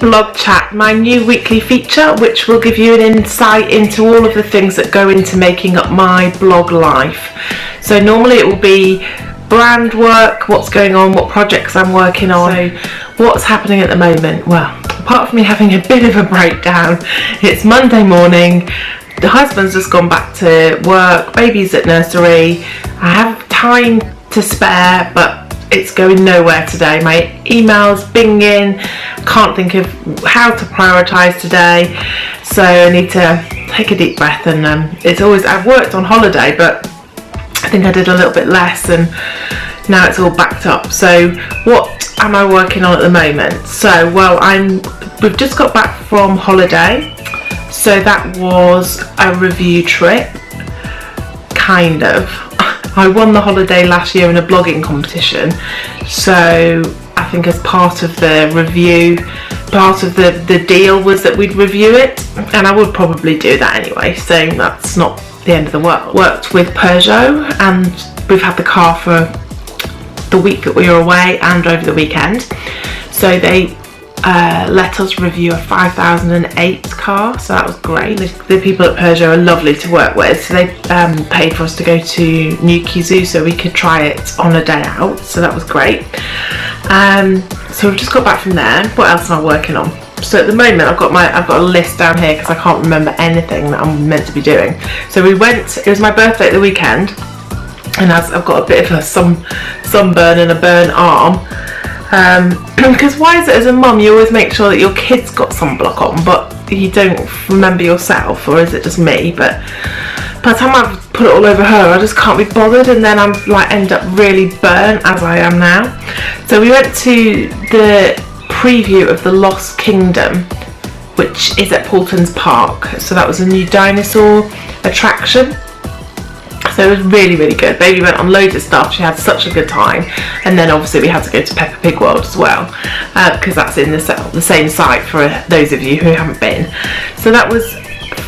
Blog Chat, my new weekly feature, which will give you an insight into all of the things that go into making up my blog life. So normally it will be brand work, what's going on, what projects I'm working on, so what's happening at the moment. Well, apart from me having a bit of a breakdown, it's Monday morning, the husband's just gone back to work, baby's at nursery, I have time to spare, but it's going nowhere today. My emails binging, can't think of how to prioritise today, so I need to take a deep breath. And I've worked on holiday, but I think I did a little bit less, and now it's all backed up. So what am I working on at the moment? So we've just got back from holiday, so that was a review trip, kind of. I won the holiday last year in a blogging competition, so I think as part of the review, part of the deal was that we'd review it, and I would probably do that anyway, so that's not the end of the world. Worked with Peugeot, and we've had the car for the week that we were away and over the weekend, so they let us review a 5008 car, so that was great. The people at Peugeot are lovely to work with, so they paid for us to go to Newquay Zoo so we could try it on a day out, so that was great. So we've just got back from there. What else am I working on? So at the moment I've got a list down here because I can't remember anything that I'm meant to be doing. So it was my birthday at the weekend, and I've got a bit of a sunburn and a burnt arm. Because why is it as a mum you always make sure that your kids got sunblock on, but you don't remember yourself, or is it just me? But by the time I've put it all over her, I just can't be bothered, and then I'm end up really burnt as I am now. So we went to the preview of the Lost Kingdom, which is at Paultons Park. So that was a new dinosaur attraction. So it was really, really good. Baby went on loads of stuff. She had such a good time. And then obviously we had to go to Peppa Pig World as well, because that's in the same site for those of you who haven't been. So that was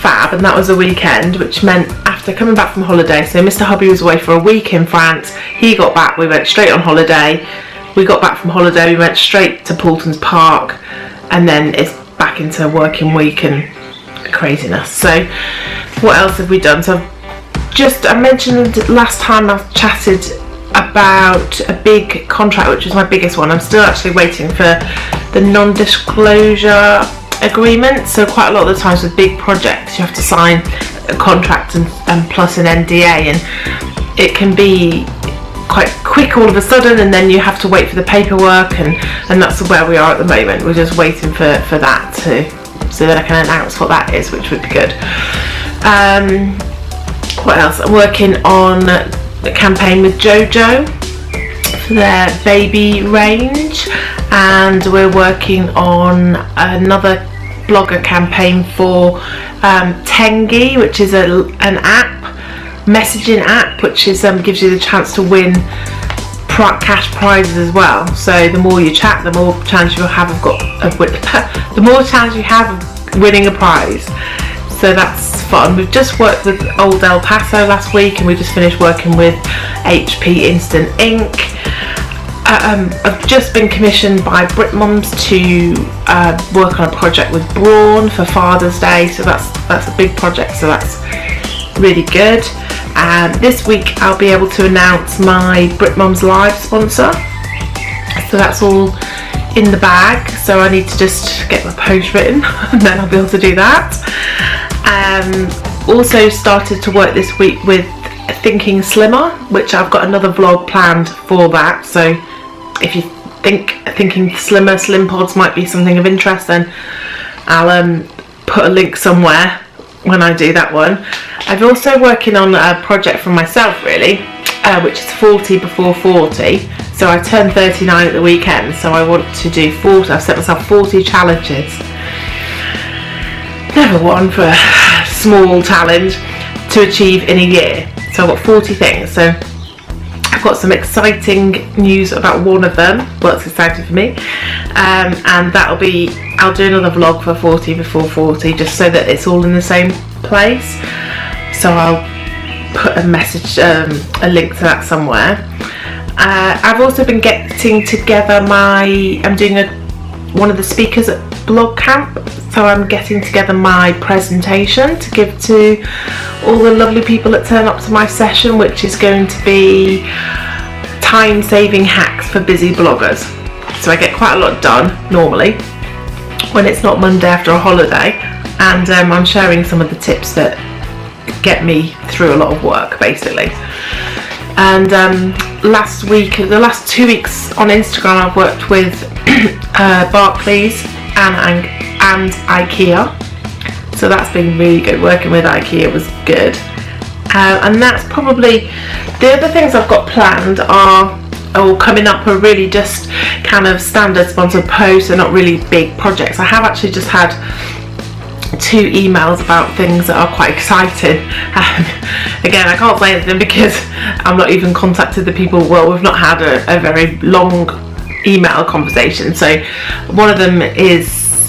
fab, and that was a weekend, which meant after coming back from holiday, so Mr. Hubby was away for a week in France. He got back, we went straight on holiday. We got back from holiday, we went straight to Paultons Park, and then it's back into a working week and craziness. So what else have we done? So I mentioned last time I've chatted about a big contract, which was my biggest one. I'm still actually waiting for the non-disclosure agreement. So quite a lot of the times with big projects you have to sign a contract and plus an NDA, and it can be quite quick all of a sudden, and then you have to wait for the paperwork, and that's where we are at the moment. We're just waiting for that so that I can announce what that is, which would be good. What else? I'm working on a campaign with JoJo for their baby range, and we're working on another blogger campaign for Tengi, which is an messaging app, which is gives you the chance to win cash prizes as well. So the more you chat, the more chance you have of winning a prize. So that's fun. We've just worked with Old El Paso last week, and we just finished working with HP Instant Ink. I've just been commissioned by Brit Mums to work on a project with Braun for Father's Day, so that's a big project, so that's really good. And this week I'll be able to announce my Brit Mums Live sponsor, so that's all in the bag. So I need to just get my post written and then I'll be able to do that. Also started to work this week with Thinking Slimmer, which I've got another vlog planned for that, so if you think Thinking Slimmer, Slim Pods might be something of interest, then I'll put a link somewhere when I do that one. I'm also working on a project for myself really, which is 40 before 40. So I turned 39 at the weekend, so I want to do 40. I've set myself 40 challenges. Never one for a small challenge to achieve in a year. So I've got 40 things. So I've got some exciting news about one of them. Well, it's exciting for me. And I'll do another vlog for 40 before 40, just so that it's all in the same place. So I'll put a message, a link to that somewhere. I've also been getting together I'm doing one of the speakers at Blog Camp, so I'm getting together my presentation to give to all the lovely people that turn up to my session, which is going to be time-saving hacks for busy bloggers. So I get quite a lot done normally when it's not Monday after a holiday, and I'm sharing some of the tips that get me through a lot of work basically. And last week, the last 2 weeks on Instagram, I've worked with Barclays and IKEA, so that's been really good. Working with IKEA was good, and that's probably the other things I've got planned are coming up are really just kind of standard sponsored posts and not really big projects. I have actually just had 2 emails about things that are quite exciting. Again, I can't say anything because I'm not even contacted the people. Well, we've not had a very long email conversation. So one of them is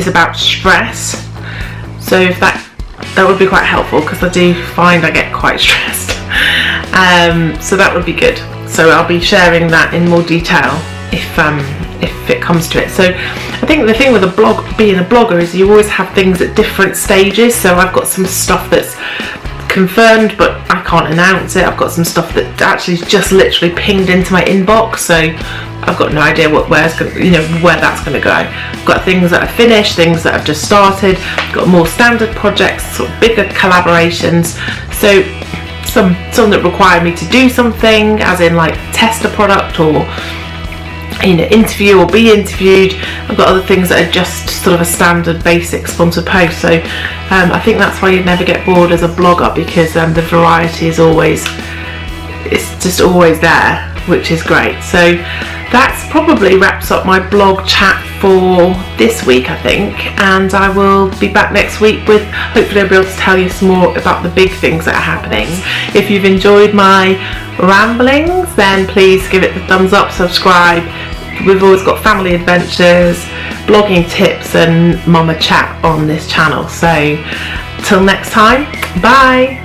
about stress. So if that would be quite helpful, because I do find I get quite stressed. So that would be good. So I'll be sharing that in more detail if it comes to it. So I think the thing with being a blogger is you always have things at different stages. So I've got some stuff that's confirmed but I can't announce it. I've got some stuff that actually just literally pinged into my inbox, so I've got no idea where that's going to go. I've got things that are finished, things that have just started. I've got more standard projects, sort of bigger collaborations. So some that require me to do something, as in like test a product or interview or be interviewed. I've got other things that are just sort of a standard basic sponsored post. So I think that's why you never get bored as a blogger, because the variety is always there, which is great. So that's probably wraps up my blog chat for this week, I think, and I will be back next week with, hopefully I'll be able to tell you some more about the big things that are happening. If you've enjoyed my ramblings, then please give it the thumbs up, subscribe. We've always got family adventures, blogging tips and mama chat on this channel. So till next time, bye.